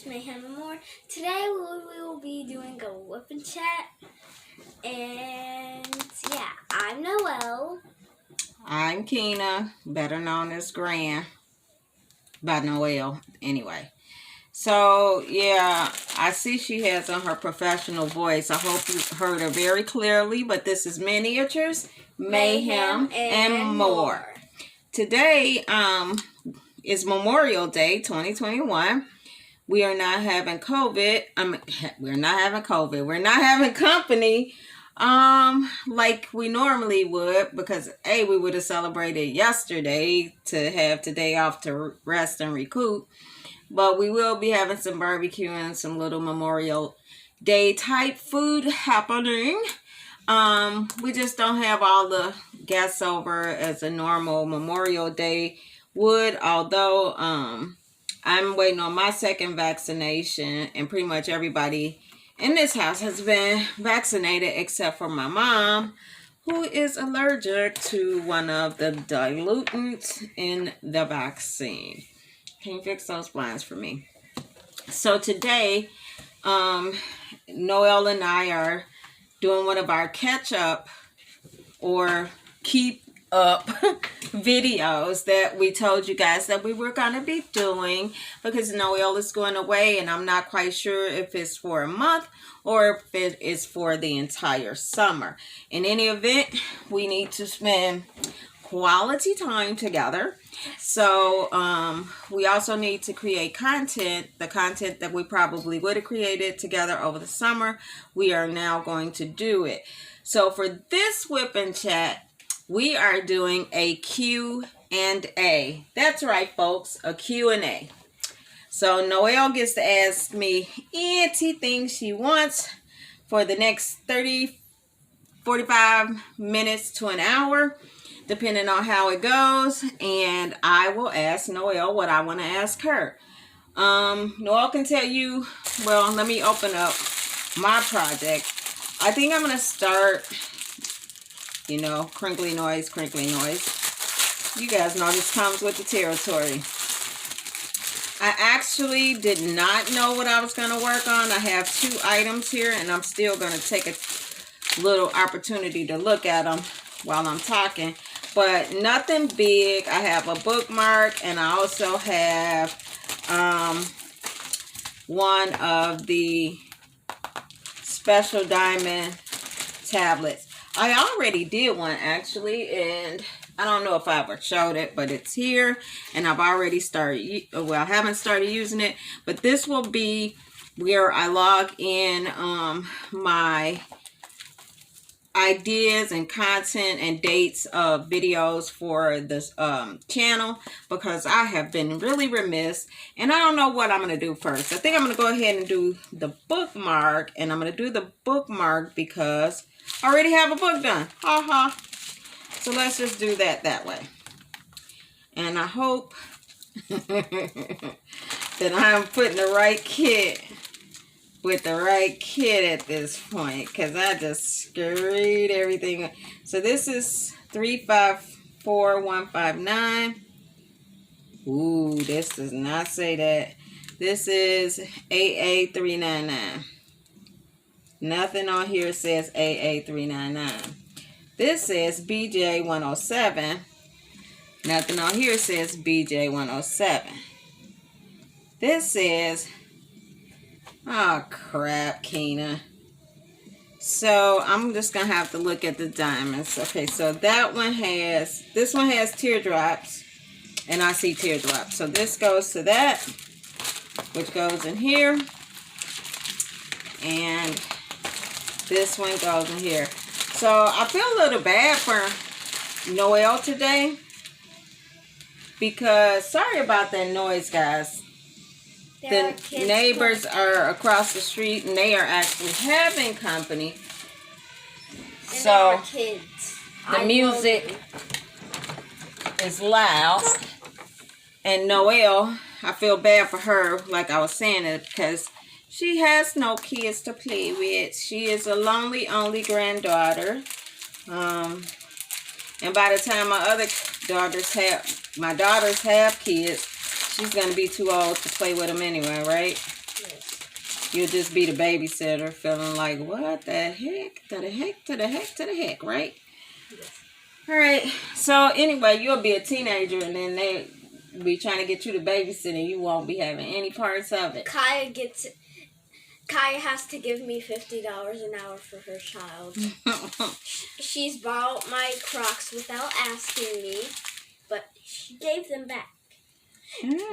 Nicest, Mayhem, and more. Today we will be doing a Wip N Chat. And yeah, I'm Noelle. I'm Keena, better known as Gran, by Noelle, anyway. So, yeah, I see she has on her professional voice. I hope you heard her very clearly, but this is Miniatures, Mayhem, and more. Today is Memorial Day 2021. We are not having COVID. We're not having COVID. We're not having company like we normally would, because we would have celebrated yesterday to have today off to rest and recoup. But we will be having some barbecue and some little Memorial Day type food happening. We just don't have all the guests over as a normal Memorial Day would, although I'm waiting on my second vaccination, and pretty much everybody in this house has been vaccinated except for my mom, who is allergic to one of the dilutants in the vaccine. Can you fix those blinds for me? So today, Noelle and I are doing one of our catch up or keep up videos that we told you guys that we were going to be doing, because Noelle is going away and I'm not quite sure if it's for a month or if it is for the entire summer. In any event, we need to spend quality time together. So we also need to create content, the content that we probably would have created together over the summer. We are now going to do it. So for this Wip N Chat, we are doing a Q&A. That's right, folks, a Q&A. So Noelle gets to ask me anything she wants for the next 30, 45 minutes to an hour, depending on how it goes. And I will ask Noelle what I want to ask her. Noelle can tell you, well, let me open up my project. I think I'm going to start, crinkly noise. You guys know this comes with the territory. I actually did not know what I was going to work on. I have 2 items here, and I'm still going to take a little opportunity to look at them while I'm talking. But nothing big. I have a bookmark, and I also have one of the special diamond tablets. I already did one, actually, and I don't know if I ever showed it, but it's here, and I've already started, well, I haven't started using it, but this will be where I log in my ideas and content and dates of videos for this channel, because I have been really remiss, and I don't know what I'm going to do first. I think I'm going to go ahead and do the bookmark, and I'm going to do the bookmark because I already have a book done. So let's just do that way. And I hope that I'm putting the right kit with the right kit at this point, because I just screwed everything up. So this is 354159. Ooh, this does not say that. This is AA399. Nothing on here says AA399. This says BJ107. Nothing on here says BJ107. This says, oh crap, Keena. So I'm just gonna have to look at the diamonds. Okay, so this one has teardrops, and I see teardrops. So this goes to that, which goes in here, and this one goes in here. So I feel a little bad for Noelle today, because, sorry about that noise, guys. The neighbors are across the street, and they are actually having company. And so kids. The music is loud. And Noelle, I feel bad for her, like I was saying it, because she has no kids to play with. She is a lonely, only granddaughter. And by the time my daughters have kids, she's going to be too old to play with them anyway, right? you'll just be the babysitter feeling like, what the heck? To the heck, right? Yes. All right. So anyway, you'll be a teenager and then they be trying to get you to babysit and you won't be having any parts of it. Kaya has to give me $50 an hour for her child. She's borrowed my Crocs without asking me, but she gave them back.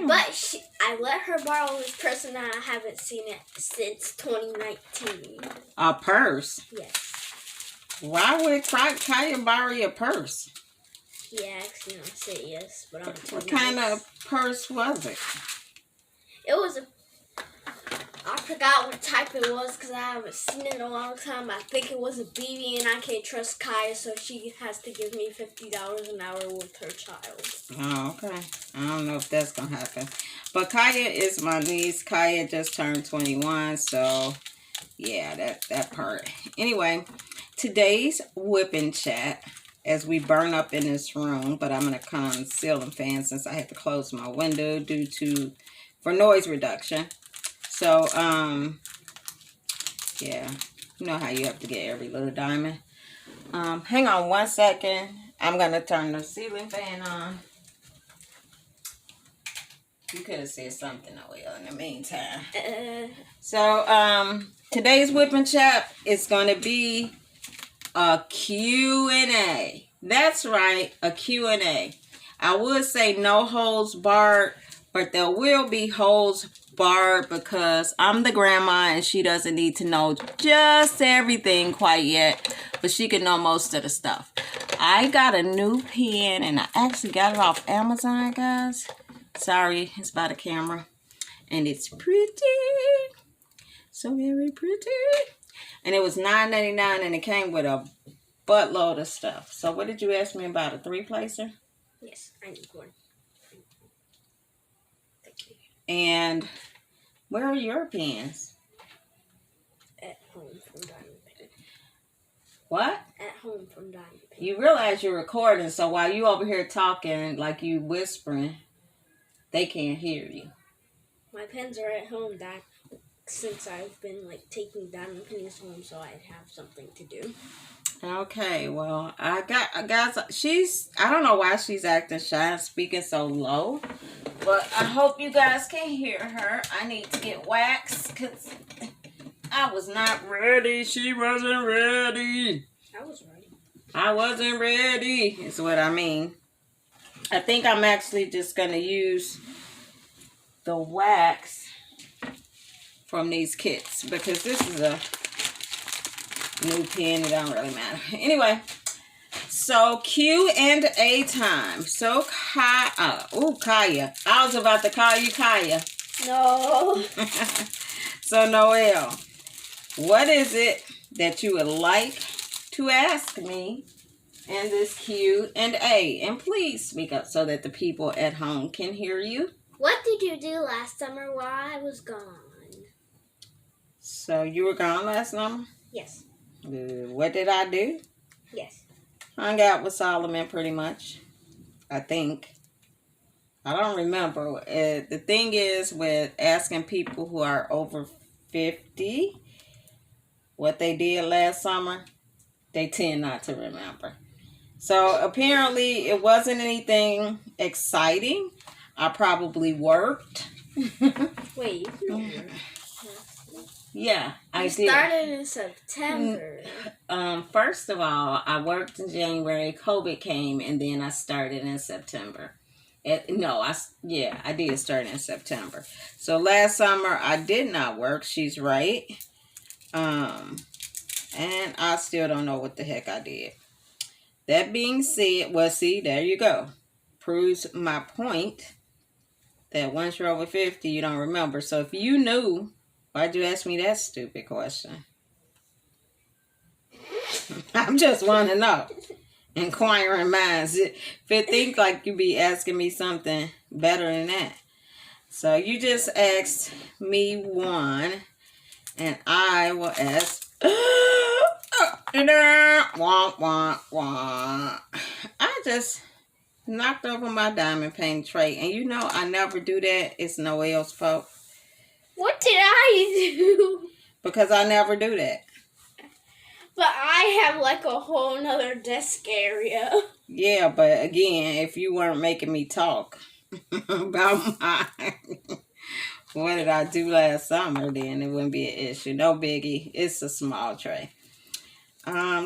But I let her borrow this purse and I haven't seen it since 2019. A purse? Yes. Why would Kaya borrow your purse? He asked and I said yes, but I'm too What nice. kind of purse was it? It was I forgot what type it was because I haven't seen it in a long time. I think it was a BB and I can't trust Kaya, so she has to give me $50 an hour with her child. Oh, okay. I don't know if that's going to happen. But Kaya is my niece. Kaya just turned 21, so yeah, that part. Anyway, today's Wip N Chat, as we burn up in this room, but I'm going to come on ceiling fan since I had to close my window for noise reduction. So, yeah, you know how you have to get every little diamond. Hang on 1 second. I'm going to turn the ceiling fan on. You could have said something, Noelle, in the meantime. So, today's Wip N Chat is going to be a Q&A. That's right, a Q&A. I would say no holds barred, but there will be holds barred because I'm the grandma and she doesn't need to know just everything quite yet, but she can know most of the stuff. I got a new pen and I actually got it off Amazon, guys. Sorry, it's by the camera. And it's pretty. So very pretty. And it was $9.99 and it came with a buttload of stuff. So what did you ask me about, a 3-placer? Yes, I need one. Thank you. And where are your pens? At home from Diamond Pen. What? At home from Diamond Pen. You realize you're recording, so while you over here talking like you whispering, they can't hear you. My pens are at home, Dad, since I've been taking Diamond Pens home, so I'd have something to do. Okay, well, I don't know why she's acting shy and speaking so low, but I hope you guys can hear her. I need to get waxed because I was not ready. She wasn't ready. I was ready. I wasn't ready, is what I mean. I think I'm actually just going to use the wax from these kits because this is a new pen. It don't really matter. Anyway, so Q&A time. So Kaya. I was about to call you Kaya. No. So Noelle, what is it that you would like to ask me in this Q&A? And please speak up so that the people at home can hear you. What did you do last summer while I was gone? So you were gone last summer? Yes. What did I do? Yes. Hung out with Solomon pretty much, I think. I don't remember. The thing is with asking people who are over 50 what they did last summer, they tend not to remember. So apparently it wasn't anything exciting. I probably worked. Wait, you worked? Yeah, I did. You started in September. First of all, I worked in January. COVID came, and then I started in September. I did start in September. So last summer I did not work. She's right. And I still don't know what the heck I did. That being said, well, see, there you go. Proves my point that once you're over 50, you don't remember. So if you knew, why'd you ask me that stupid question? I'm just want to know. Inquiring minds. If you think like you be asking me something better than that. So you just asked me one, and I will ask. I just knocked over my diamond paint tray, and you know I never do that. It's Noelle's fault. What did I do? Because I never do that. But I have like a whole nother desk area. Yeah, but again, if you weren't making me talk about mine, what did I do last summer, then it wouldn't be an issue. No biggie. It's a small tray.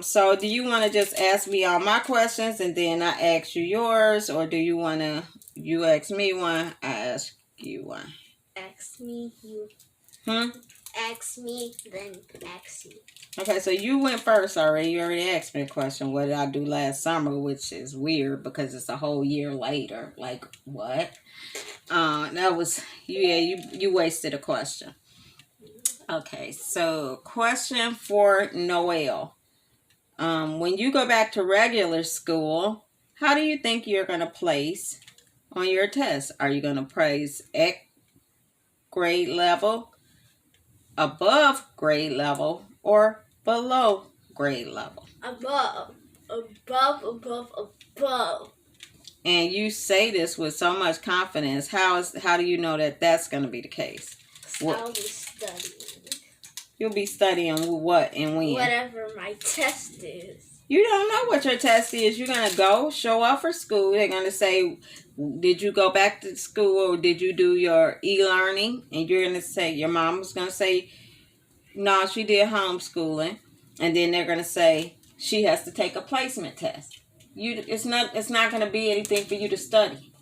So do you want to just ask me all my questions and then I ask you yours, or do you want to, you ask me one, I ask you one? Ask me, you. Ask me, then ask you. Okay, so you went first already. You already asked me a question. What did I do last summer? Which is weird because it's a whole year later. Like, what? That was, yeah, you wasted a question. Okay, so question for Noelle. When you go back to regular school, how do you think you're going to place on your test? Are you going to place at grade level, above grade level, or below grade level? Above. And you say this with so much confidence. How do you know that that's going to be the case? I'll be studying. You'll be studying what and when? Whatever my test is. You don't know what your test is. You're going to go show up for school. They're going to say, did you go back to school or did you do your e-learning? And you're going to say, your mom was going to say, no, she did homeschooling. And then they're going to say, she has to take a placement test. It's not going to be anything for you to study.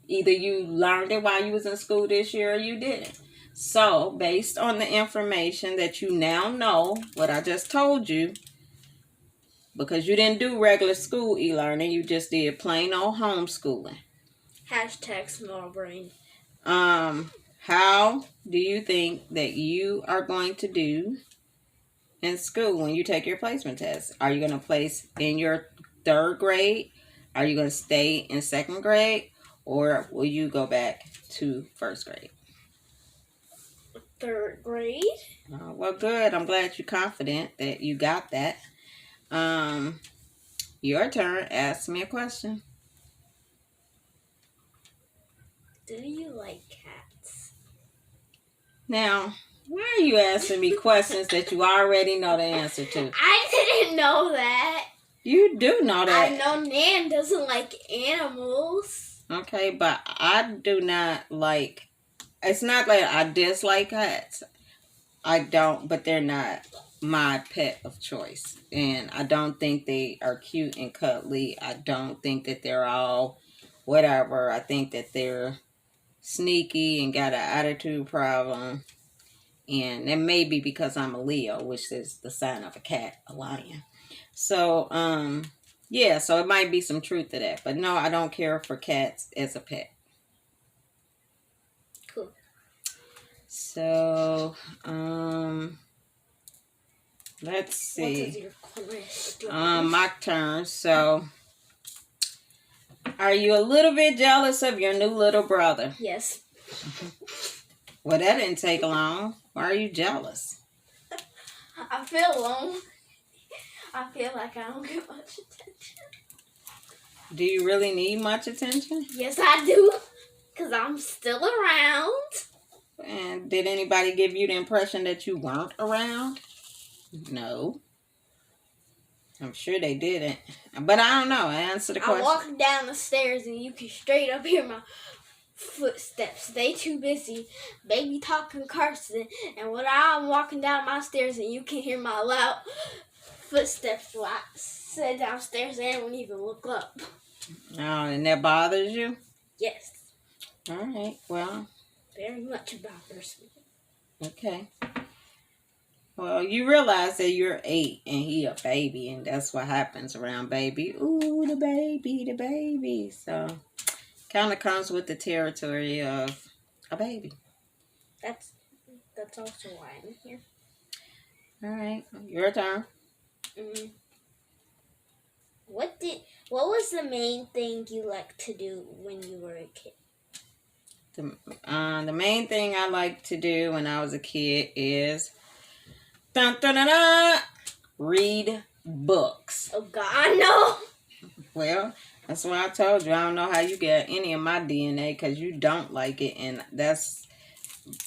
Either you learned it while you was in school this year or you didn't. So, based on the information that you now know, what I just told you, because you didn't do regular school e-learning, you just did plain old homeschooling. Hashtag small brain. How do you think that you are going to do in school when you take your placement test? Are you going to place in your third grade? Are you going to stay in second grade? Or will you go back to first grade? Third grade. Well, good. I'm glad you're confident that you got that. Your turn. Ask me a question. Do you like cats? Now, why are you asking me questions that you already know the answer to? I didn't know that. You do know that. I know Nan doesn't like animals. Okay, but I do not like... It's not like I dislike cats. I don't, but they're not my pet of choice. And I don't think they are cute and cuddly. I don't think that they're all whatever. I think that they're sneaky and got an attitude problem. And it may be because I'm a Leo, which is the sign of a cat, a lion. So, yeah, so it might be some truth to that. But no, I don't care for cats as a pet. Cool. So, let's see. What is your question? My turn. So, are you a little bit jealous of your new little brother? Yes. Well, that didn't take long. Why are you jealous? I feel alone. I feel like I don't get much attention. Do you really need much attention? Yes, I do. Because I'm still around. And did anybody give you the impression that you weren't around? No. I'm sure they didn't. But I don't know. Answer the question. I'm walking down the stairs and you can straight up hear my footsteps. They too busy baby talking Carson. And when I'm walking down my stairs and you can hear my loud footsteps while I sit downstairs and won't even look up. Oh, and that bothers you? Yes. All right. Well. Very much bothers me. Okay. Well, you realize that you're 8 and he a baby, and that's what happens around baby. Ooh, the baby. So, kind of comes with the territory of a baby. That's also why I'm here. All right, your turn. What was the main thing you liked to do when you were a kid? The main thing I liked to do when I was a kid is read books. Oh God, no! Well, that's why I told you I don't know how you get any of my DNA because you don't like it, and that's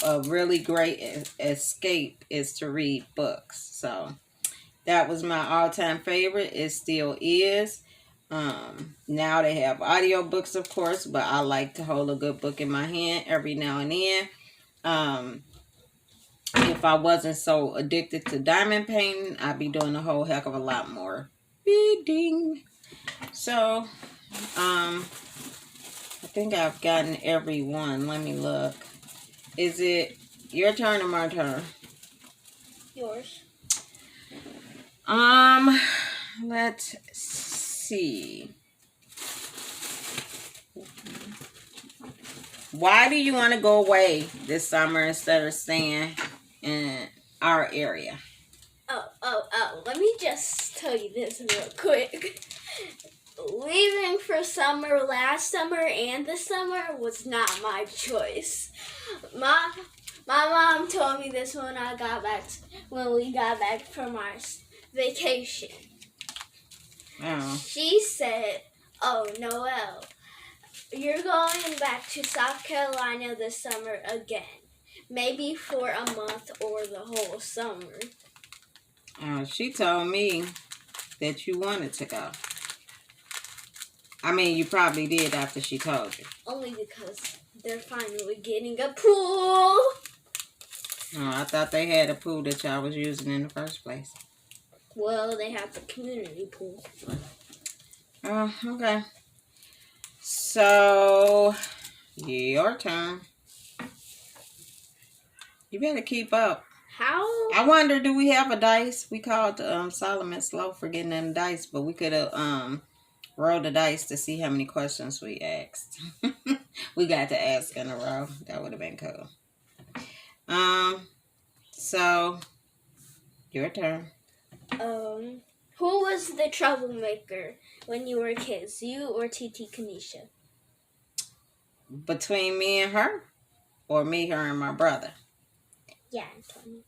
a really great escape is to read books. So that was my all-time favorite. It still is. Now they have audiobooks, of course, but I like to hold a good book in my hand every now and then. If I wasn't so addicted to diamond painting, I'd be doing a whole heck of a lot more reading. So, I think I've gotten every one. Let me look. Is it your turn or my turn? Yours. Let's see. Why do you want to go away this summer instead of staying in our area? Oh. Let me just tell you this real quick. Leaving for summer last summer and this summer was not my choice. My mom told me this when we got back from our vacation. Oh. She said, "Oh, Noelle, you're going back to South Carolina this summer again. Maybe for a month or the whole summer." She told me that you wanted to go. I mean, you probably did after she told you. Only because they're finally getting a pool. Oh, I thought they had a pool that y'all was using in the first place. Well, they have the community pool. Oh, okay. So, your turn. You better keep up. How? I wonder, do we have a dice? We called Solomon slow for getting in the dice, but we could have rolled the dice to see how many questions we asked. We got to ask in a row. That would have been cool. So, your turn. Who was the troublemaker when you were kids? You or TT Kanisha? Between me and her? Or me, her, and my brother? Yeah, Tony.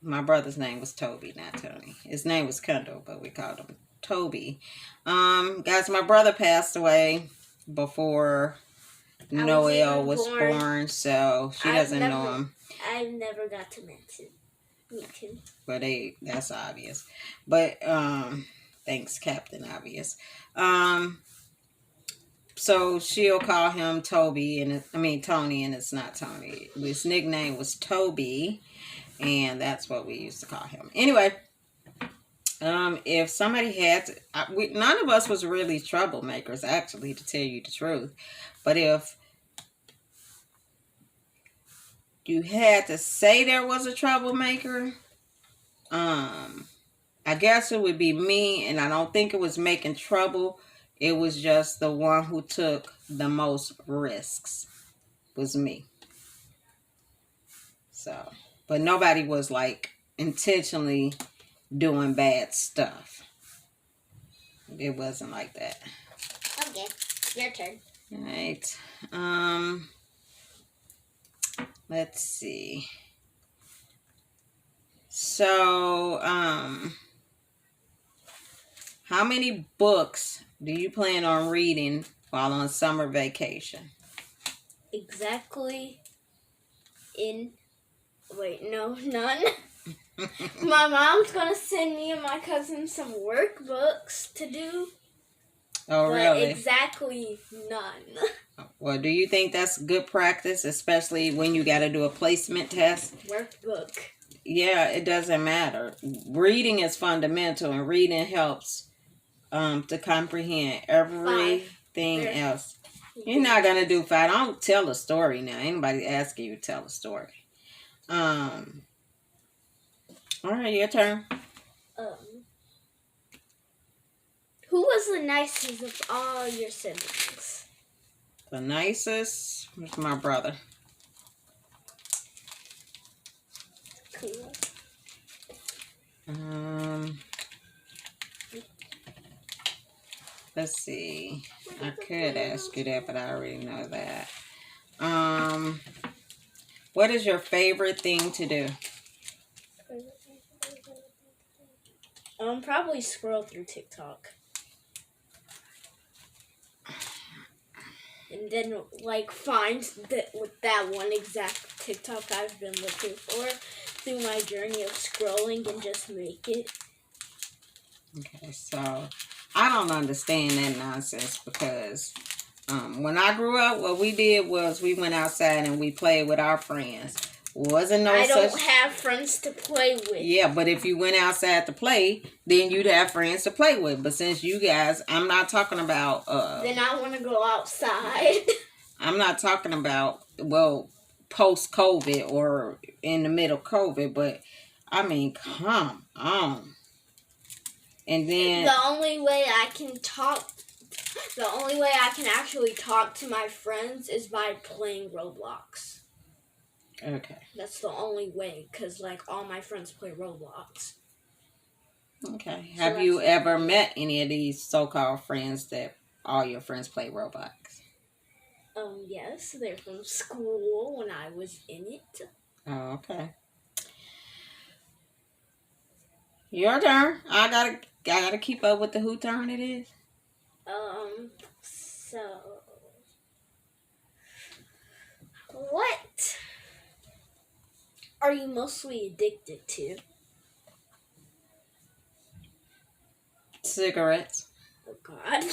My brother's name was Toby, not Tony. His name was Kendall, but we called him Toby. Guys, my brother passed away before Noelle was born, so she doesn't know him. I never got to meet him. But that's obvious. But thanks, Captain Obvious. So she'll call him Toby, Tony, and it's not Tony. His nickname was Toby, and that's what we used to call him. Anyway, if somebody had to, none of us was really troublemakers, actually, to tell you the truth. But if you had to say there was a troublemaker, I guess it would be me, and I don't think it was making trouble. It was just the one who took the most risks was me. So, but nobody was like intentionally doing bad stuff. It wasn't like that. Okay, your turn. All right. Let's see. So, how many books do you plan on reading while on summer vacation? Exactly none. My mom's gonna send me and my cousin some workbooks to do. Oh, really? Exactly none. Well, do you think that's good practice, especially when you got to do a placement test? Workbook. Yeah, it doesn't matter. Reading is fundamental, and reading helps to comprehend everything else. You're not going to do 5. Don't tell a story now. Anybody asking you to tell a story. All right, your turn. Who was the nicest of all your siblings? The nicest was my brother. Cool. Let's see. I could ask you that, but I already know that. What is your favorite thing to do? Probably scroll through TikTok. and then like find that one exact TikTok I've been looking for through my journey of scrolling and just make it. Okay, so I don't understand that nonsense because when I grew up, what we did was we went outside and we played with our friends. Wasn't no I don't such... have friends to play with. Yeah, but if you went outside to play, then you'd have friends to play with. But since you guys, I'm not talking about... then I want to go outside. I'm not talking about, well, post-COVID or in the middle of COVID, but I mean, come on. And then... The only way I can actually talk to my friends is by playing Roblox. Okay. That's the only way, because, like, all my friends play Roblox. Okay. Have you ever met any of these so-called friends that all your friends play Roblox? Yes, they're from school when I was in it. Oh, okay. Your turn. I gotta keep up with the who turn it is. So... What are you mostly addicted to? Cigarettes. Oh, God.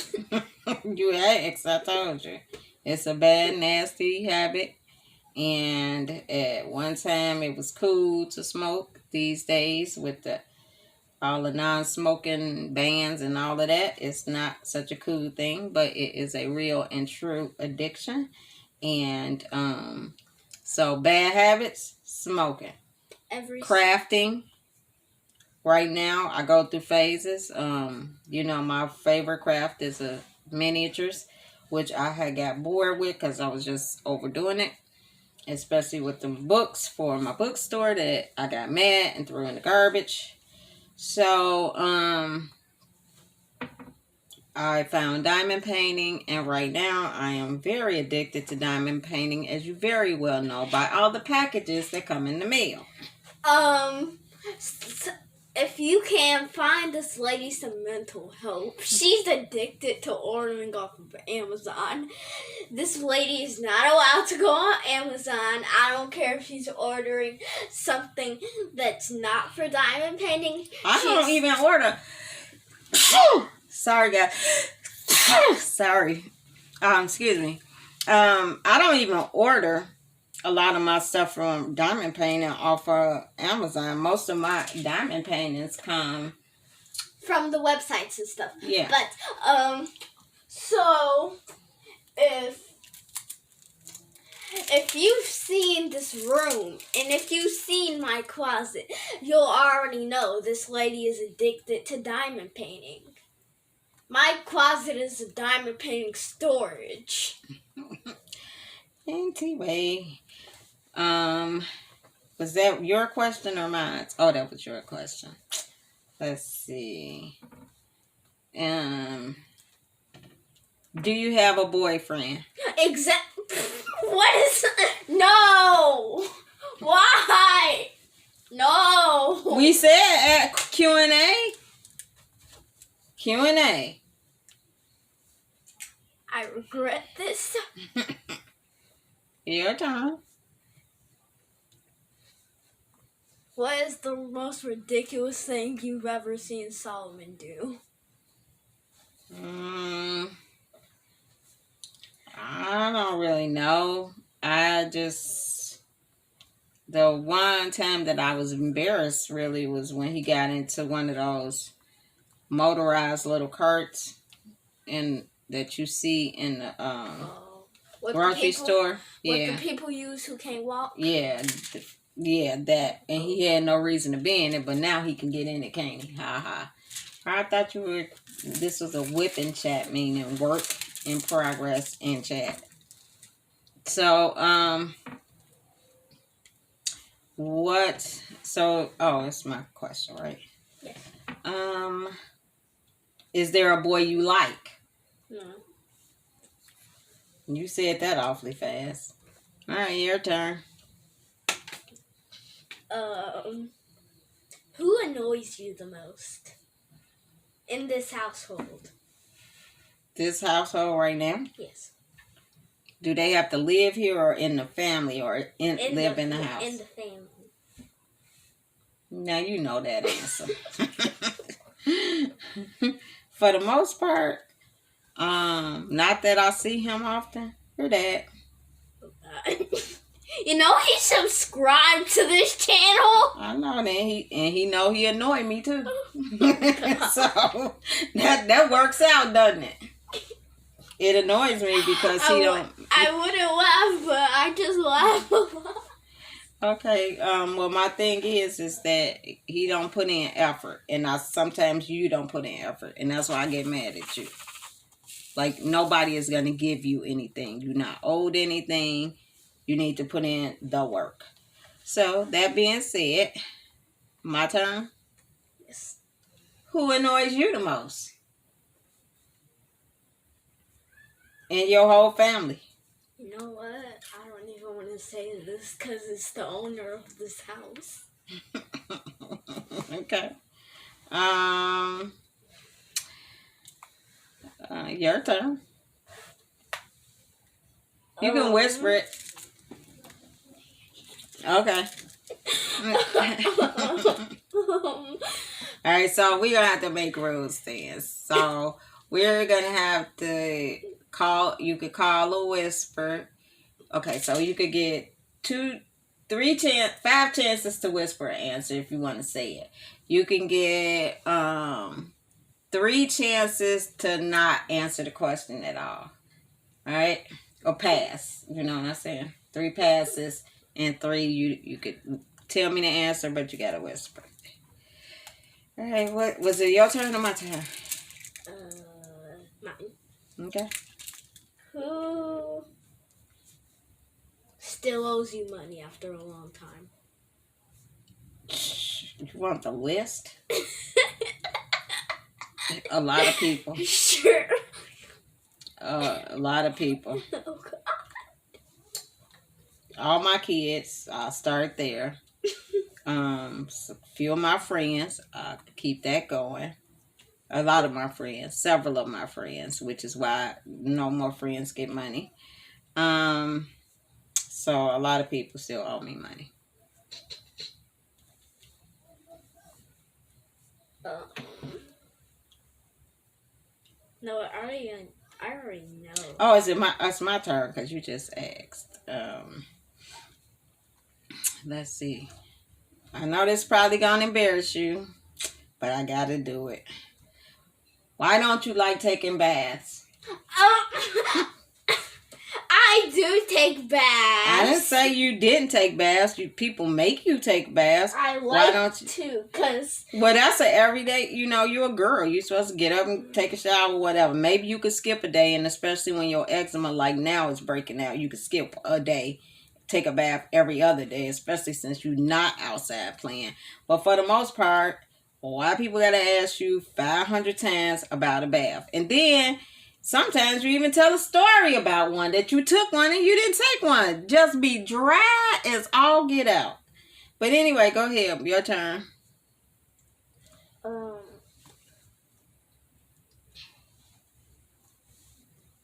You asked, I told you. It's a bad, nasty habit. And at one time, it was cool to smoke. These days, with all the non-smoking bans and all of that, it's not such a cool thing. But it is a real and true addiction. And so bad habits, smoking. Crafting. Right now, I go through phases. My favorite craft is miniatures, which I had got bored with because I was just overdoing it, especially with the books for my bookstore that I got mad and threw in the garbage. So, I found diamond painting, and right now I am very addicted to diamond painting, as you very well know by all the packages that come in the mail. If you can find this lady some mental help, she's addicted to ordering off of Amazon. This lady is not allowed to go on Amazon. I don't care if she's ordering something that's not for diamond painting. I don't even order. Sorry, guys. Sorry. Excuse me. I don't even order a lot of my stuff from diamond painting off of Amazon. Most of my diamond paintings come from the websites and stuff. Yeah. But so if you've seen this room and if you've seen my closet, you'll already know this lady is addicted to diamond painting. My closet is a diamond painting storage. Anyway, was that your question or mine? Oh, that was your question. Let's see. Do you have a boyfriend? What is... No! Why? No! We said at Q&A. Q&A. I regret this. Your turn. What is the most ridiculous thing you've ever seen Solomon do? I don't really know. The one time that I was embarrassed really was when he got into one of those motorized little carts that you see in the grocery store. What the people use who can't walk? Yeah, that. And he had no reason to be in it, but now he can get in it, can't he? Ha ha. I thought this was a Wip N Chat, meaning work in progress in chat. So, it's my question, right? Yes. Is there a boy you like? No. You said that awfully fast. All right, your turn. Who annoys you the most in this household? This household right now? Yes. Do they have to live here or in the family or live in the house? In the family. Now you know that answer. For the most part, not that I see him often. Your dad. You know he subscribed to this channel. I know that he know he annoy me too. So that works out, doesn't it? It annoys me because he don't. I wouldn't laugh, but I just laugh a lot. Okay. Well, my thing is that he don't put in effort, and sometimes you don't put in effort, and that's why I get mad at you. Like nobody is gonna give you anything. You're not owed anything. You need to put in the work. So that being said, my turn. Yes. Who annoys you the most in your whole family? You know what? I don't even want to say this because it's the owner of this house. Okay. Your turn. You can whisper it. Okay. All right, so we're gonna have to make rules then. So we're gonna have to call. You could call a whisper. Okay, so you could get 5 chances to whisper an answer if you want to say it. You can get 3 chances to not answer the question at all. All right, or pass. You know what I'm saying? 3 passes and 3 you could tell me the answer, but you gotta whisper. All right, what was it? Your turn or my turn? Mine. Okay. Who still owes you money after a long time? You want the list? A lot of people. Sure. A lot of people. Oh, God. All my kids. I'll start there. A few of my friends. I'll keep that going. A lot of my friends. Several of my friends, which is why no more friends get money. So a lot of people still owe me money. No, I already know. Oh, it's my turn because you just asked. Let's see. I know this probably gonna embarrass you, but I gotta do it. Why don't you like taking baths? I do take baths. I didn't say you didn't take baths. People make you take baths. I like Why don't you? to, cause. Well, that's an everyday. You know, you're a girl. You're supposed to get up and take a shower, whatever. Maybe you could skip a day, and especially when your eczema, like now, is breaking out, you could skip a day, take a bath every other day, especially since you're not outside playing. But for the most part, why people gotta ask you 500 times about a bath, and then sometimes you even tell a story about one that you took one and you didn't take one. Just be dry as all get out. But anyway, go ahead. Your turn.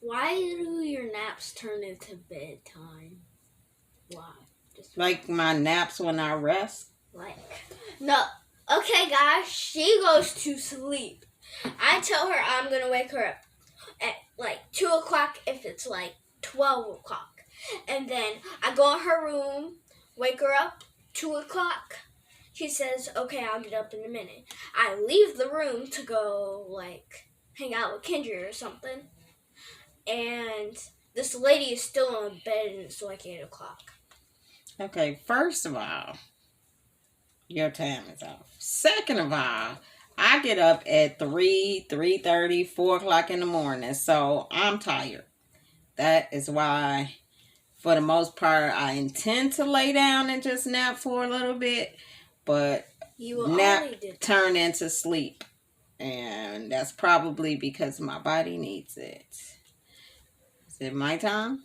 Why do your naps turn into bedtime? Why? Like my naps when I rest? No. Okay, guys. She goes to sleep. I tell her I'm going to wake her up at 2 o'clock if it's 12 o'clock. And then I go in her room, wake her up, 2 o'clock. She says, okay, I'll get up in a minute. I leave the room to go, hang out with Kendra or something. And this lady is still on bed and it's 8 o'clock. Okay, first of all, your time is off. Second of all, I get up at 3, 3:30, 4 o'clock in the morning, so I'm tired. That is why, for the most part, I intend to lay down and just nap for a little bit, but nap turn into sleep, and that's probably because my body needs it. Is it my time?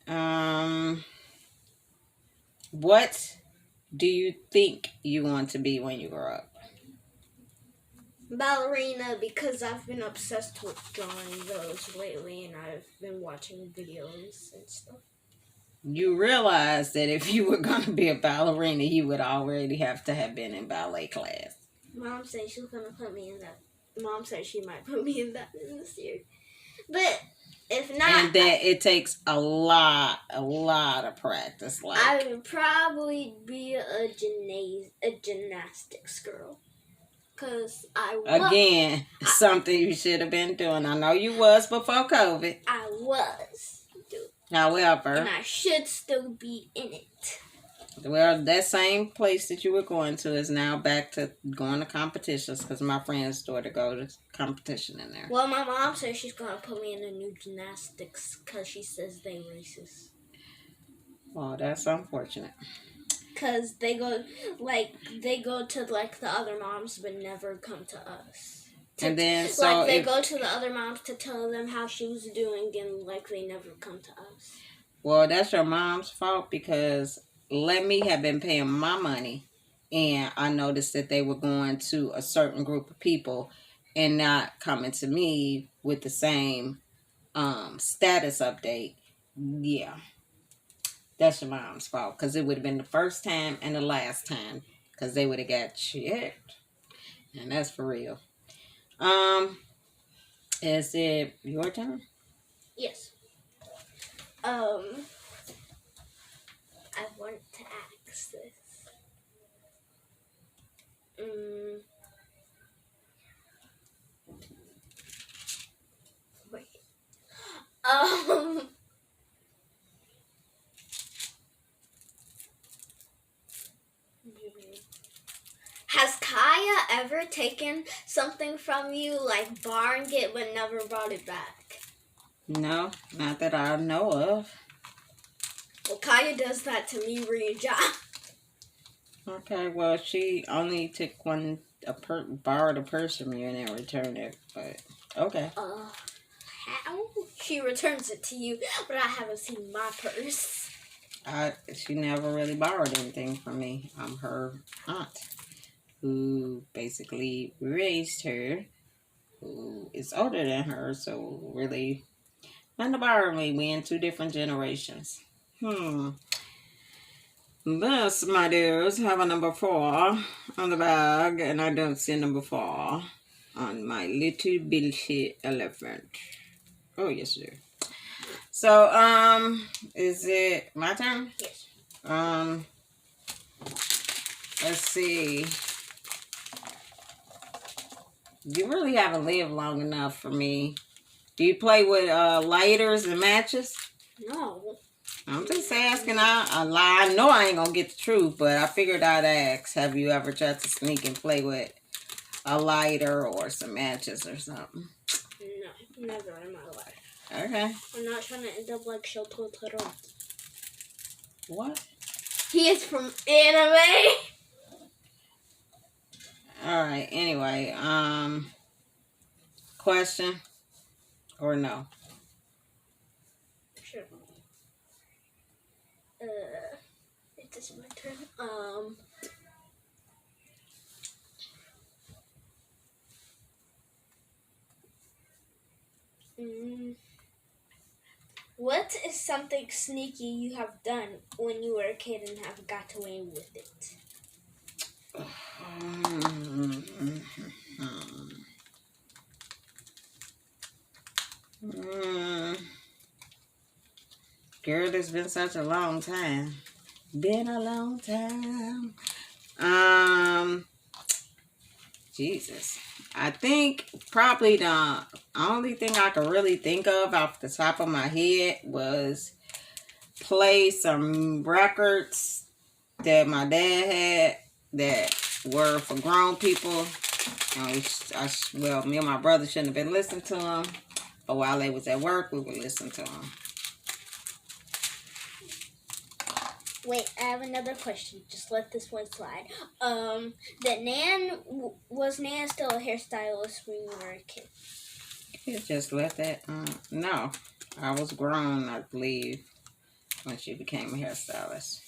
Yeah. What do you think you want to be when you grow up? Ballerina, because I've been obsessed with drawing those lately, and I've been watching videos and stuff. You realize that if you were going to be a ballerina, you would already have to have been in ballet class. Mom said she's gonna put me in that. Mom said she might put me in that in this year, but if not, And that it takes a lot of practice. Like, I would probably be a gymnastics girl. Cause again, something you should have been doing. I know you was before COVID. I was. However, and I should still be in it. Well, that same place that you were going to is now back to going to competitions because my friend's daughter go to competition in there. Well, my mom says she's going to put me in a new gymnastics because she says they racist. Well, that's unfortunate. Because they go to like the other moms but never come to us. And then so like they go to the other moms to tell them how she was doing and like they never come to us. Well, that's your mom's fault because let me have been paying my money and I noticed that they were going to a certain group of people and not coming to me with the same status update. Yeah. That's your mom's fault because it would have been the first time and the last time because they would have got checked. And that's for real. Is it your turn? Yes. I wanted to ask this. Wait. Has Kaya ever taken something from you, like borrowed it but never brought it back? No, not that I know of. Well, Kaya does that to me, Rija. Okay, well, she only took borrowed a purse from you and then returned it, but okay. How? She returns it to you, but I haven't seen my purse. She never really borrowed anything from me. I'm her aunt, who basically raised her, who is older than her, so really, nothing to borrow me. We in two different generations. This, my dears, have a number 4 on the bag, and I don't see number 4 on my little bitty elephant. Oh, yes, sir. So, is it my turn? Yes. Let's see. You really haven't lived long enough for me. Do you play with lighters and matches? No. I'm just asking. I know I ain't gonna get the truth, but I figured I'd ask. Have you ever tried to sneak and play with a lighter or some matches or something? No, never in my life. Okay. I'm not trying to end up like Shototaro. What? He is from anime. All right. Anyway, question or no? Sure. It is my turn. What is something sneaky you have done when you were a kid and have got away with it? Girl, it's been such a long time. Been a long time. Jesus. I think probably the only thing I could really think of off the top of my head was play some records that my dad had that were for grown people. Well, me and my brother shouldn't have been listening to them, but while they was at work, we would listen to them. Wait, I have another question. Just let this one slide. Was Nan still a hairstylist when you were a kid? You just let that. No, I was grown, I believe, when she became a hairstylist.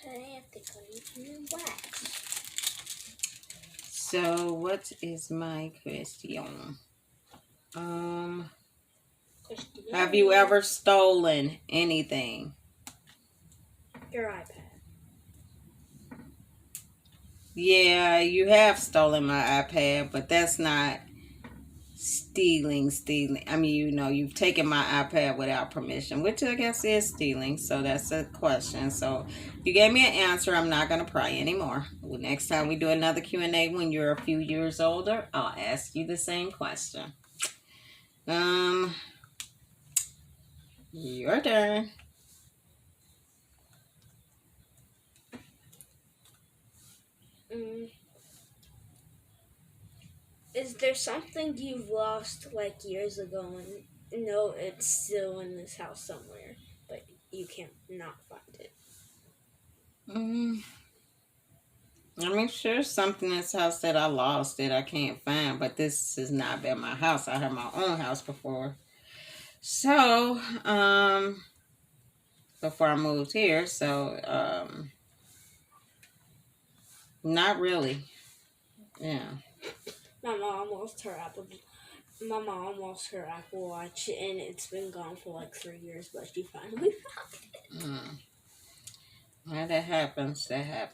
I think I need some new wax. So, what is my question? Have you ever stolen anything? Your iPad. Yeah, you have stolen my iPad, but that's not stealing. I mean, you've taken my iPad without permission, which I guess is stealing. So that's a question. So you gave me an answer. I'm not going to pry anymore. Well, next time we do another Q&A when you're a few years older, I'll ask you the same question. Your turn. Is there something you've lost like years ago and know it's still in this house somewhere, but you can't not find it? I mean, sure, something in this house that I lost that I can't find, but this has not been my house. I had my own house before. So, before I moved here, so, not really. Yeah. My mom lost her Apple Watch, and it's been gone for like 3 years, but she finally found it. Well, that happens. I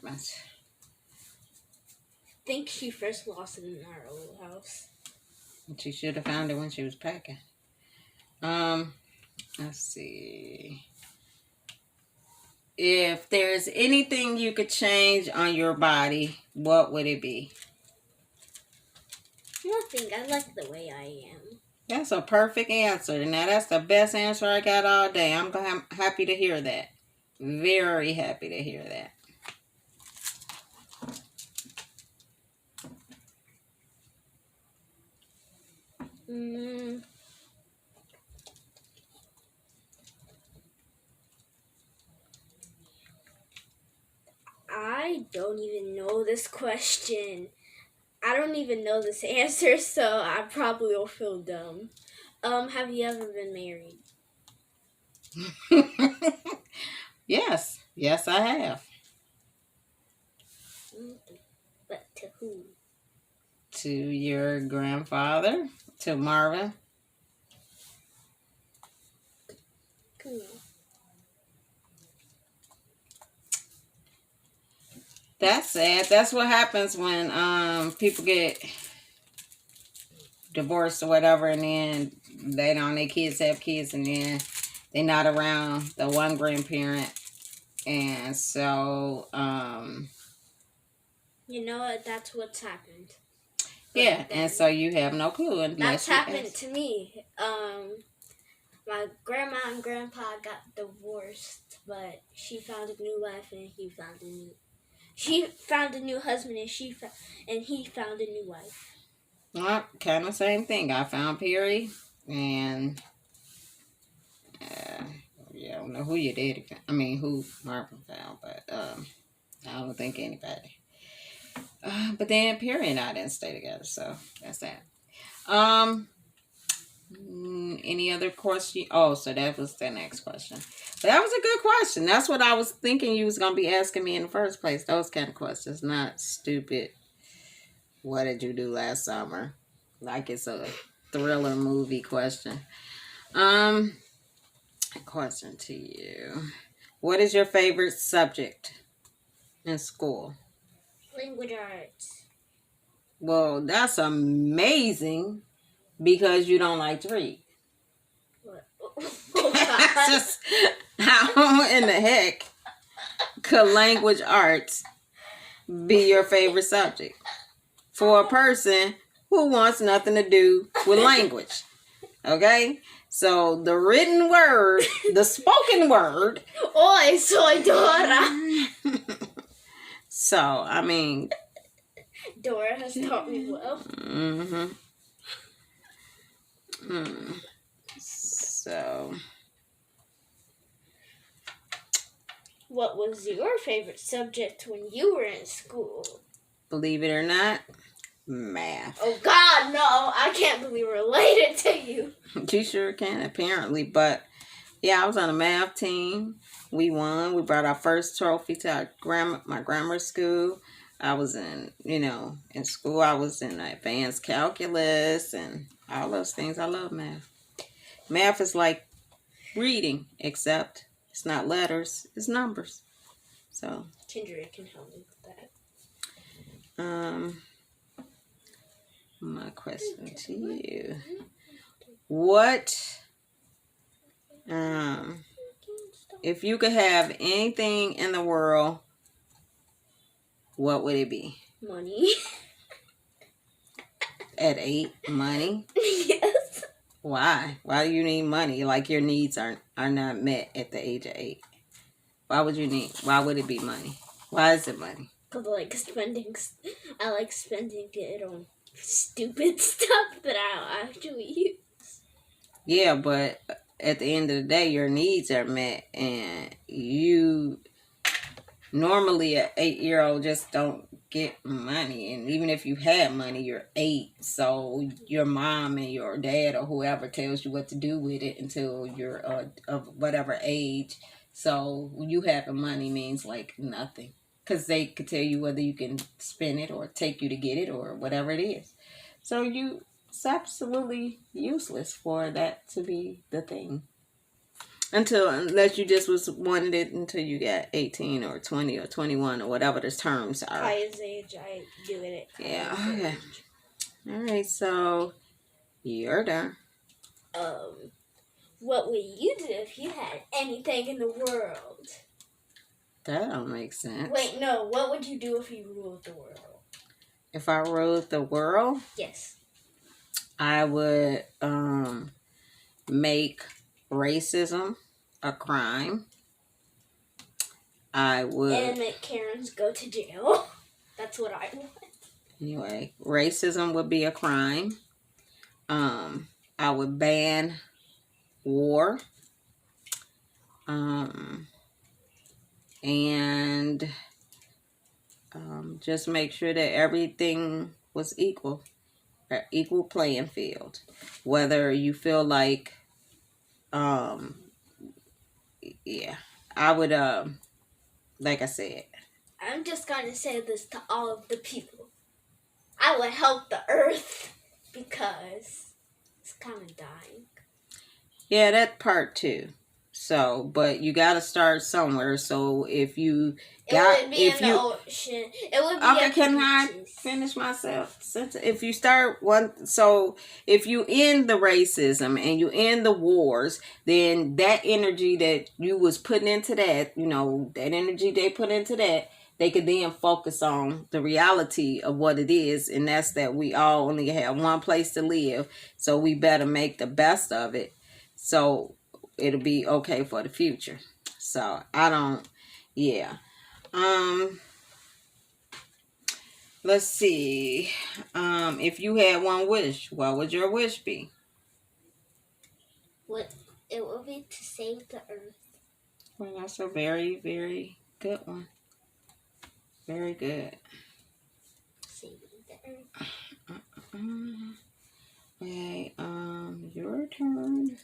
think she first lost it in our old house. She should have found it when she was packing. Let's see. If there's anything you could change on your body, what would it be? Nothing. I like the way I am. That's a perfect answer. Now, that's the best answer I got all day. I'm happy to hear that. Very happy to hear that. I don't even know this question. I don't even know this answer, so I probably will feel dumb. Have you ever been married? Yes. Yes, I have. But to who? To your grandfather, to Marvin. Cool. That's sad. That's what happens when people get divorced or whatever, and then their kids have kids, and then they're not around the one grandparent, and so you know what? That's what's happened. Yeah, and so you have no clue. That's happened to me. My grandma and grandpa got divorced, but she found a new wife, and she found a new husband, and he found a new wife. Well, kind of same thing. I found Perry, and I don't know who your daddy found. I mean, who Marvin found, but I don't think anybody. But then Perry and I didn't stay together, so that's that. Any other question? Oh, so that was the next question. But that was a good question. That's what I was thinking you was going to be asking me in the first place. Those kind of questions, not stupid. What did you do last summer? Like it's a thriller movie question. A question to you. What is your favorite subject in school? Language arts. Well, that's amazing because you don't like to read. What? Just how in the heck could language arts be your favorite subject for a person who wants nothing to do with language? Okay? So the written word, the spoken word. Oi, soy Dora. So, I mean. Dora has taught me well. So. What was your favorite subject when you were in school? Believe it or not, math. Oh, God, no. I can't believe we're related to you. You sure can, apparently. But, yeah, I was on a math team. We won. We brought our first trophy to my grammar school. I was in, in school, I was in advanced calculus and all those things. I love math. Math is like reading, except it's not letters, it's numbers. So, Ginger can help me with that. My question to you. What, if you could have anything in the world, what would it be? Money. At 8, money? Yes. Why? Why do you need money? Like your needs are not met at the age of 8. Why would it be money? Why is it money? Because I like spending it on stupid stuff that I don't actually use. Yeah, but at the end of the day, your needs are met, and you normally an 8-year-old just don't get money. And even if you had money, you're 8, so your mom and your dad or whoever tells you what to do with it until you're of whatever age. So you having money means like nothing, because they could tell you whether you can spend it or take you to get it or whatever it is. So it's absolutely useless for that to be the thing. Unless you just wanted it until you got 18 or 20 or 21 or whatever the terms are. Kaya's age, I do it at Yeah, Kaya's okay. age. Alright, so you're done. What would you do if you had anything in the world? That don't make sense. Wait, no. What would you do if you ruled the world? If I ruled the world? Yes. I would make racism a crime. I would... And make Karens go to jail. That's what I want. Anyway, racism would be a crime. I would ban war. And just make sure that everything was equal. An equal playing field. Whether you feel like, yeah, I would, like I said. I'm just going to say this to all of the people. I would help the earth because it's kind of dying. Yeah, that part too. So, but you got to start somewhere. So if you got, it would be in the ocean. It would be. Okay, can I finish myself? If you start if you end the racism and you end the wars, then that energy that you was putting into that, that energy they put into that, they could then focus on the reality of what it is, and that's that we all only have one place to live, so we better make the best of it. So it'll be okay for the future. So let's see. If you had one wish, what would your wish be? It would be to save the earth. Well, that's a very, very good one. Very good. Saving the earth. Okay, your turn.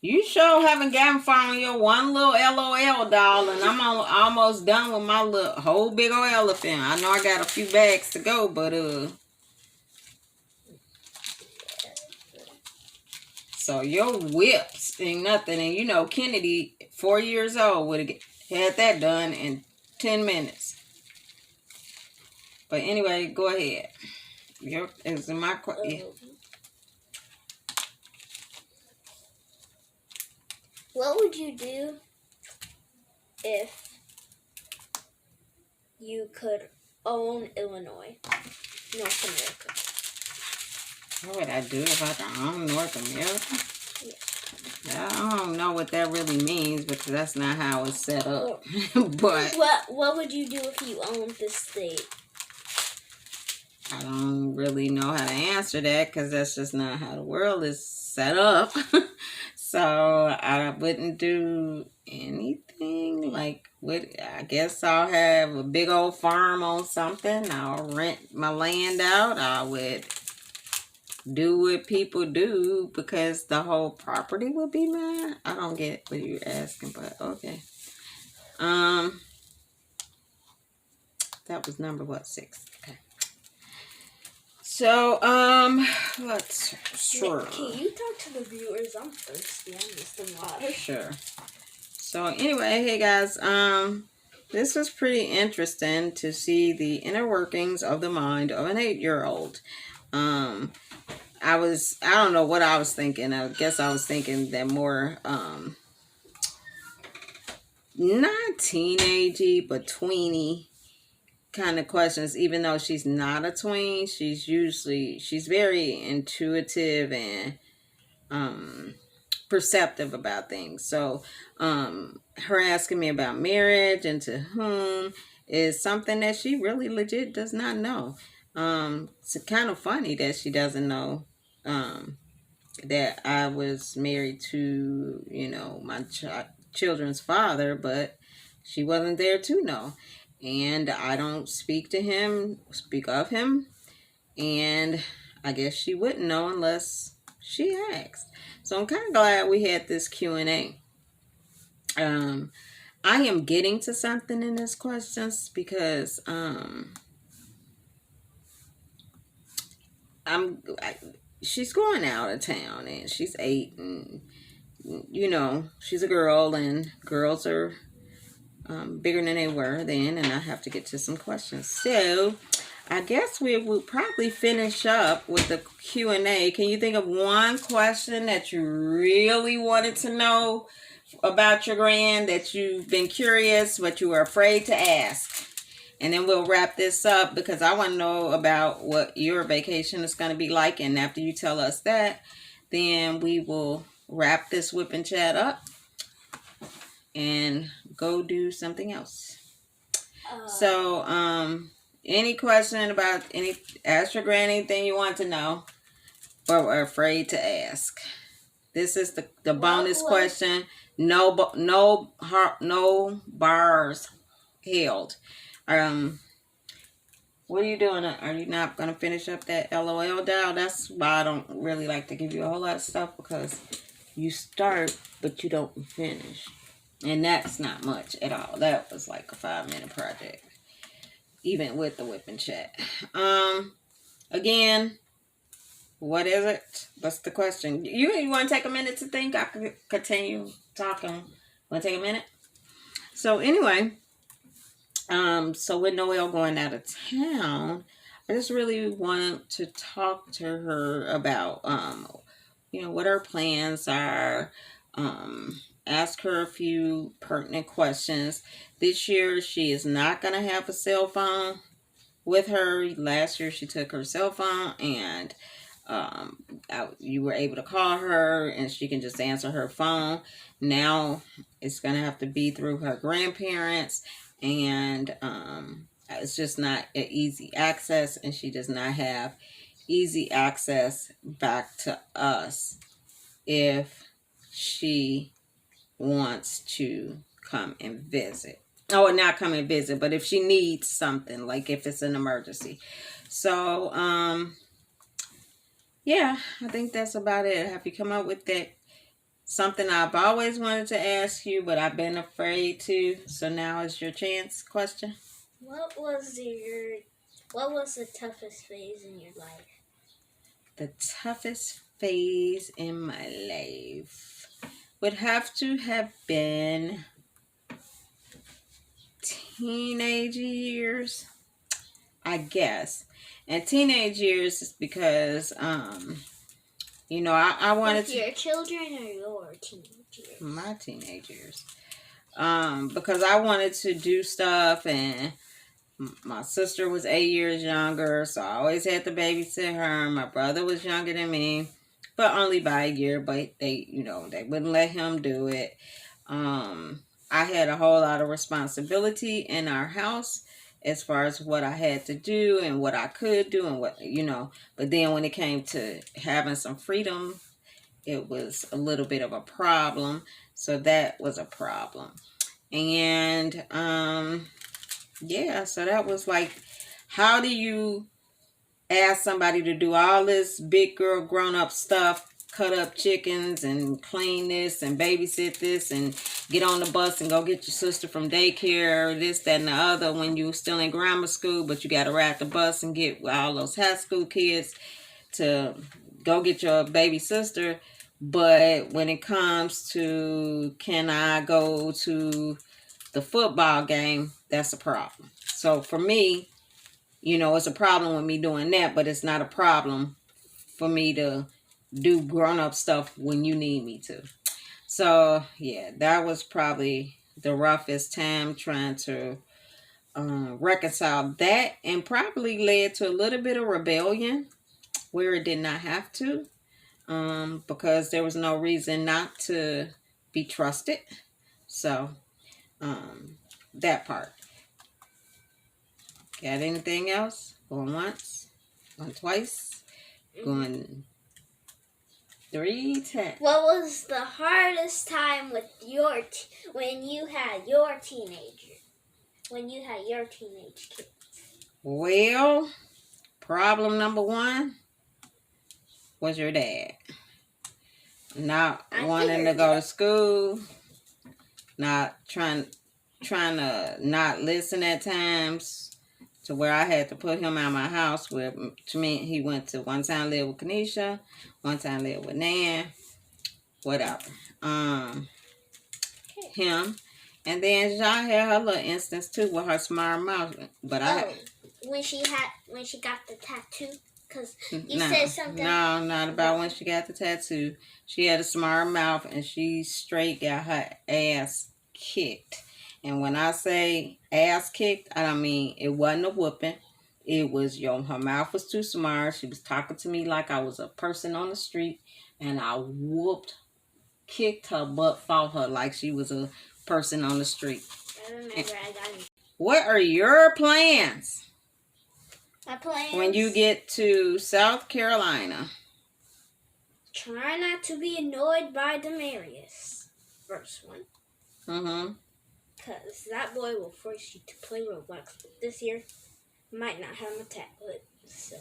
You sure haven't gotten far on your one little LOL doll, and I'm almost done with my little whole big old elephant. I know I got a few bags to go, but so your whips ain't nothing, and Kennedy, 4 years old, would have had that done in 10 minutes. But anyway, go ahead. Is my question? What would you do if you could own Illinois, North America? What would I do if I could own North America? Yeah. I don't know what that really means because that's not how it's set up. But what would you do if you owned this state? I don't really know how to answer that because that's just not how the world is set up. So I wouldn't do anything. I guess I'll have a big old farm on something. I'll rent my land out. I would do what people do because the whole property would be mine. I don't get what you're asking, but okay. That was number what? 6. Okay. So, let's sure. Can you talk to the viewers? I'm thirsty. I need some water. Sure. So anyway, hey guys, this was pretty interesting to see the inner workings of the mind of an 8-year-old. I don't know what I was thinking. I guess I was thinking that more, not teenagey, but tweeny kind of questions. Even though she's not a tween, she's very intuitive and perceptive about things. So her asking me about marriage and to whom is something that she really legit does not know. It's kind of funny that she doesn't know that I was married to, my children's father, but she wasn't there to know. And I don't speak of him, and I guess she wouldn't know unless she asked. So I'm kind of glad we had this Q&A. I am getting to something in this questions because she's going out of town and she's 8 and she's a girl and girls are bigger than they were then, and I have to get to some questions. So I guess we will probably finish up with the Q&A. Can you think of one question that you really wanted to know about your grand, that you've been curious but you were afraid to ask? And then we'll wrap this up because I want to know about what your vacation is going to be like. And after you tell us that, then we will wrap this Wip N Chat up and go do something else. So, any question about ask your granny anything you want to know or are afraid to ask. This is the bonus question. No bars held. What are you doing? Are you not going to finish up that LOL dial? That's why I don't really like to give you a whole lot of stuff, because you start but you don't finish. And that's not much at all. That was like a 5-minute project, even with the Wip N Chat. Again, what is it? What's the question? You want to take a minute to think? I can continue talking. Want to take a minute? So anyway, so with Noelle going out of town, I just really want to talk to her about, what her plans are. Ask her a few pertinent questions. This year, she is not going to have a cell phone with her. Last year, she took her cell phone, and you were able to call her, and she can just answer her phone. Now, it's going to have to be through her grandparents, and it's just not an easy access, and she does not have easy access back to us if she wants to come and visit. Oh, not come and visit, but if she needs something, like if it's an emergency. So, yeah, I think that's about it. Have you come up with that? Something I've always wanted to ask you, but I've been afraid to. So now is your chance. Question. What was the toughest phase in your life? The toughest phase in my life would have to have been teenage years, I guess. And teenage years is because, I wanted to... your children or your teenage years? My teenage years. Because I wanted to do stuff, and my sister was 8 years younger, so I always had to babysit her. My brother was younger than me, but only by a year, but they wouldn't let him do it. I had a whole lot of responsibility in our house as far as what I had to do and what I could do and what, but then when it came to having some freedom, it was a little bit of a problem. So that was a problem. And, so that was like, how do you ask somebody to do all this big girl grown up stuff cut up chickens and clean this and babysit this and get on the bus and go get your sister from daycare, this, that, and the other when you still in grammar school, but you got to ride the bus and get all those high school kids to go get your baby sister. But when it comes to can I go to the football game, that's a problem. So for me, you know, it's a problem with me doing that, but it's not a problem for me to do grown-up stuff when you need me to. So yeah, that was probably the roughest time trying to reconcile that, and probably led to a little bit of rebellion where it did not have to, because there was no reason not to be trusted. So that part. Got anything else? Going once, going twice, going 3 times. What was the hardest time with when you had your teenage kids? Well, problem number 1 was your dad. Not wanting to go to school, not trying to not listen at times, to where I had to put him out of my house, where to me he went to one time live with Kanisha, one time live with Nan, whatever. Him. And then Jean had her little instance too with her smart mouth. But when she got the tattoo, because you said something. No, not about when she got the tattoo. She had a smart mouth and she straight got her ass kicked. And when I say ass kicked, I don't mean it wasn't a whooping. It was, her mouth was too smart. She was talking to me like I was a person on the street. And I kicked her butt, fought her like she was a person on the street. I remember I got it. What are your plans? My plans? When you get to South Carolina? Try not to be annoyed by Demarius. First one. Mm-hmm. Because that boy will force you to play Roblox. But this year, might not have a tablet. So.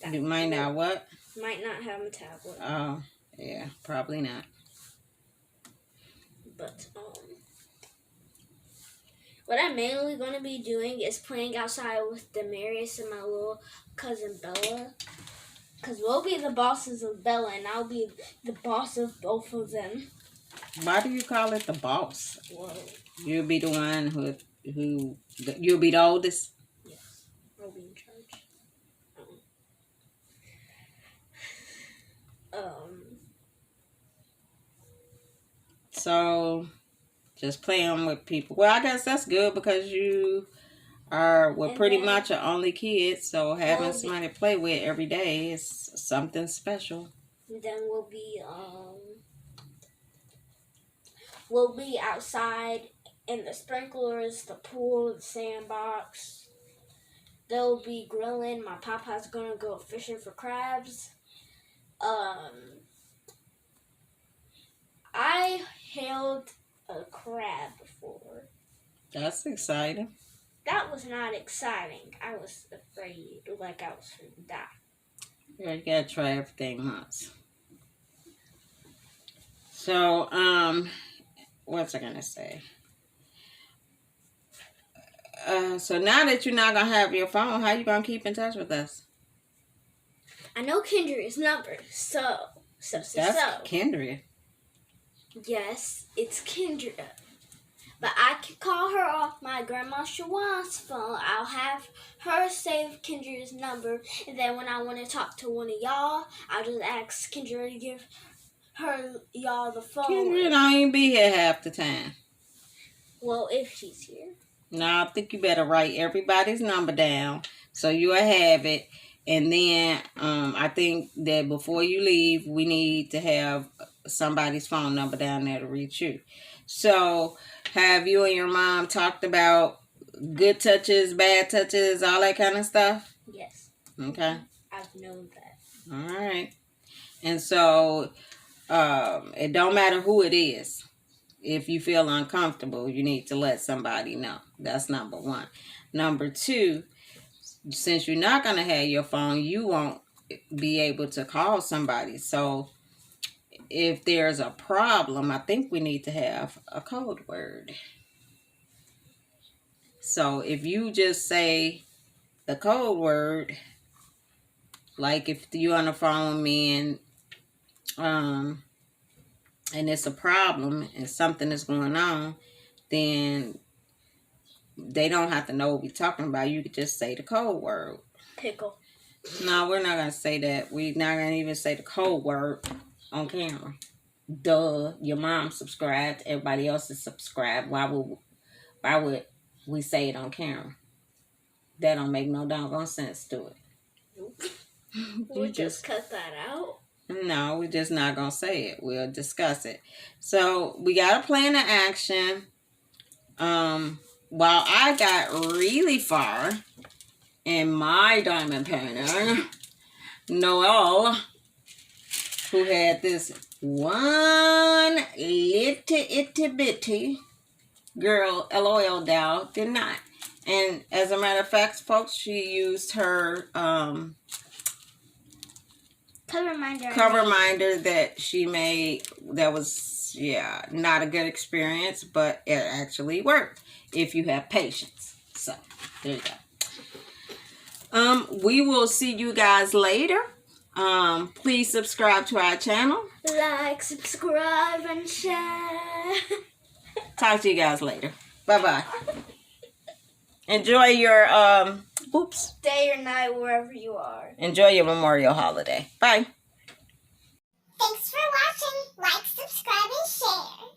You might not what? Might not have a tablet. Oh, yeah. Probably not. But, what I'm mainly going to be doing is playing outside with Demarius and my little cousin Bella. Because we'll be the bosses of Bella, and I'll be the boss of both of them. Why do you call it the boss? Whoa. You'll be the one who you'll be the oldest? Yes, I'll be in charge. So, just playing with people. Well, I guess that's good because you are pretty much your only kid. So having somebody to play with every day is something special. Then we'll be outside in the sprinklers, the pool, the sandbox. They'll be grilling. My papa's gonna go fishing for crabs. I held a crab before. That's exciting. That was not exciting. I was afraid, like I was going to die. Yeah, you gotta try everything once. So, what's I gonna say? So now that you're not gonna have your phone, how you gonna keep in touch with us? I know Kendra's number, so. That's Kendra. Yes, it's Kendra. But I can call her off my grandma Shawan's phone. I'll have her save Kendra's number, and then when I want to talk to one of y'all, I'll just ask Kendra to give y'all the phone. Kendra don't even be here half the time. Well, if she's here. No, I think you better write everybody's number down so you'll have it. And then I think that before you leave, we need to have somebody's phone number down there to reach you. So, have you and your mom talked about good touches, bad touches, all that kind of stuff? Yes. Okay. I've known that. All right. And so, it don't matter who it is. If you feel uncomfortable, you need to let somebody know. That's number 1. Number 2, since you're not going to have your phone, you won't be able to call somebody. So if there's a problem, I think we need to have a code word. So if you just say the code word, like if you're on the phone with me and it's a problem and something is going on, then they don't have to know what we're talking about. You could just say the code word. Pickle. No, we're not going to say that. We're not going to even say the code word on camera. Duh, your mom subscribed. Everybody else is subscribed. Why would we say it on camera? That don't make no doggone sense to it. Nope. We'll just cut that out. No, we're just not going to say it. We'll discuss it. So we got a plan of action. While I got really far in my diamond painting, Noelle, who had this one little itty bitty girl LOL doll, did not. And as a matter of fact, folks, she used her cover reminder that she made that was, not a good experience, but it actually worked if you have patience. So, there you go. We will see you guys later. Please subscribe to our channel. Like, subscribe, and share. Talk to you guys later. Bye-bye. Enjoy your, day or night, wherever you are. Enjoy your Memorial holiday. Bye. Thanks for watching. Like, subscribe, and share.